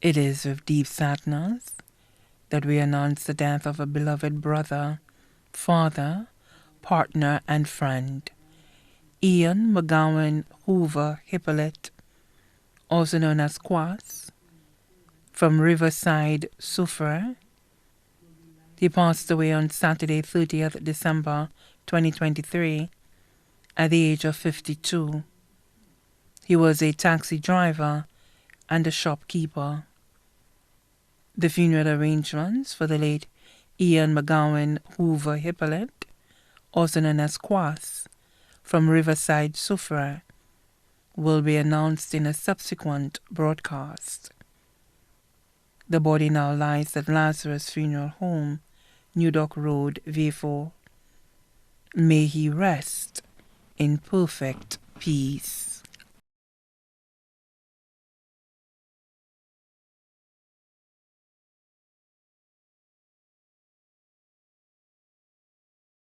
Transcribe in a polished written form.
It is with deep sadness that we announce the death of a beloved brother, father, partner, and friend, Mc Gawin Hoover Hippolyte, also known as Quas, from Riverside, Soufriere. He passed away on Saturday, 30th December 2023, at the age of 52. He was a taxi driver and a shopkeeper. The funeral arrangements for the late Mc Gawin Hoover Hippolyte, also known as Quas, from Riverside, Soufriere, will be announced in a subsequent broadcast. The body now lies at Lazarus Funeral Home, New Dock Road, V4. May he rest in perfect peace.